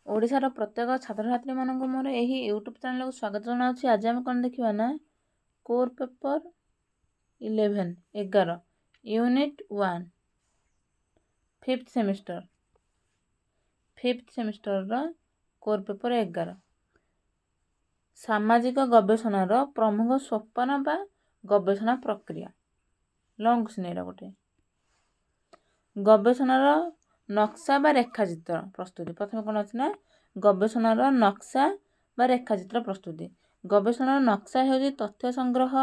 ओडिशार प्रत्येक छात्र छात्री मानक मोर यही यूट्यूब चैनल को स्वागत जनाऊँ। आज आम कौन देखा ना core paper 11 unit 1 fifth semester core paper 11 सामाजिक गवेषणार प्रमुख सोपान बा गवेषणा प्रक्रिया लंग स्नेर गोटे गवेषणार नक्शा बा रेखाचित्र प्रस्तुति। प्रथम कौन अच्छे ना गवेषणार नक्शा बा रेखाचित्र प्रस्तुति। गवेषणार नक्शा हेउछि तथ्य संग्रह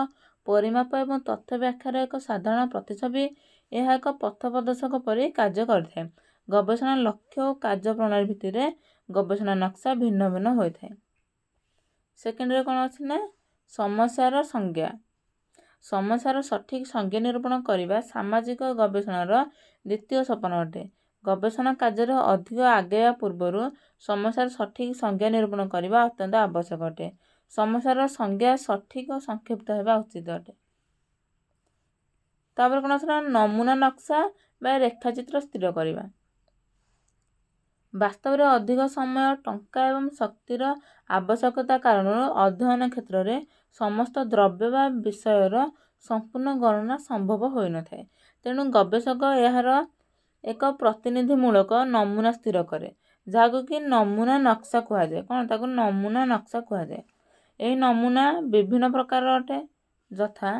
परिमाप एवं तथ्य व्याख्यार एक साधारण प्रतिछवि। यह एक पथ प्रदर्शक परि कार्य करथाय। गवेषणा लक्ष्य और कार्य प्रणाली भित्तिर गवेषणा नक्शा भिन्न भिन्न होइथाय। सेकेंड रे कौन अच्छे ना समस्यार संज्ञा। समस्यार सठिक संज्ञा निरूपण करने सामाजिक गवेषणार द्वितीय सोपान अटे। गवेषणा कार्य अधिक आगे पूर्वर समस्यार सठिक संज्ञा निरूपण करने अत्यंत आवश्यक अटे। समस्यार संज्ञा सठिक और संक्षिप्त होगा उचित अटे। तापर कौन अच्छे नमूना नक्शा बा रेखाचित्र स्थिर करवा। वास्तव में अधिक समय टंका एवं शक्तिर आवश्यकता कारण अध्ययन क्षेत्र में समस्त द्रव्य बा विषयर संपूर्ण गणना संभव हो न थाए। तेणु गवेषक यार एक प्रतिनिधिमूलक नमूना स्थिर करे जहाँ कि नमूना नक्शा कहुए। कौन ताको नमूना नक्शा कहुए। यही नमूना विभिन्न प्रकार अटे यथा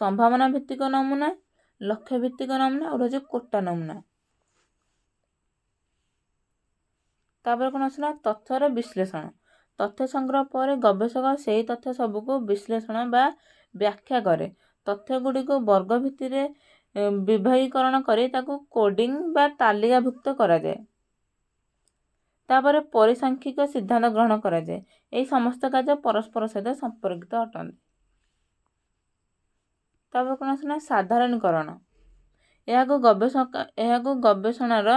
संभावना भित्तिक नमूना लक्ष्य भित्तिक नमूना और कोटा नमूना। तापर कौन आसला तथ्यर विश्लेषण। तथ्य संग्रह पर गवेषक से ही तथ्य सबको विश्लेषण बा व्याख्या करे। तथ्य गुड़ी को वर्ग भित्तिर विभागीकरण करे ताको कोडिंग बा तालिकाभुक्त करा जाए। तापर परिसांख्यिक सिद्धांत ग्रहण करा जाए। यही समस्त कार्य परस्पर सहित संपर्कित अटंती। तापर कौन आसला साधारणीकरण। यह गवेषणार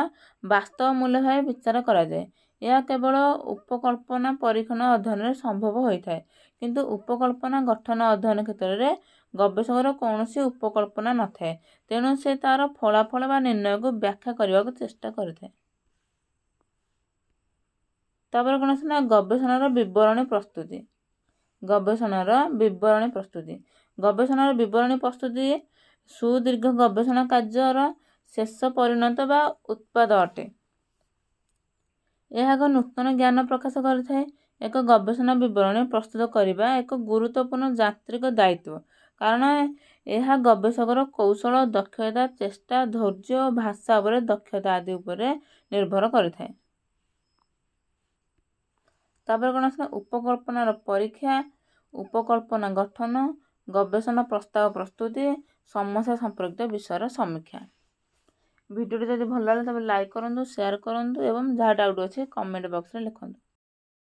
वास्तव मूल्य भाव विचार करा जाए। यह केवल उपकल्पना परीक्षण अध्ययन संभव होता है किंतु उपकल्पना गठन अध्ययन क्षेत्र में गवेषकर कौन उपकल्पना न थाए। तेणु से तार फलाफल बा निर्णय को व्याख्या करने को चेष्टा करते। तापर कौन आसला गवेषणार विवरणी प्रस्तुति। गवेषणार विवरणी प्रस्तुति। गवेषणार विवरणी प्रस्तुति सुदीर्घ गवेषणा कार्यर शेष परिणत बा उत्पाद अटे। यह एक नूतन ज्ञान प्रकाश करें। एक गवेषणा विवरणी प्रस्तुत करने एक गुरुत्वपूर्ण यांत्रिक दायित्व कारण यह गवेषकर कौशल दक्षता चेष्टा धैर्य और भाषा उपर दक्षता आदि उपर निर्भर करें। तापर कौन आसला उपकल्पनार परीक्षा उपकल्पना गठन गवेषणा प्रस्ताव प्रस्तुति समस्या संपर्कित विषय समीक्षा। वीडियो जब भल लगे तब लाइक करूँ शेयर करूँ एवं जहाँ डाउट अच्छे कमेंट बॉक्स में लिखूँ।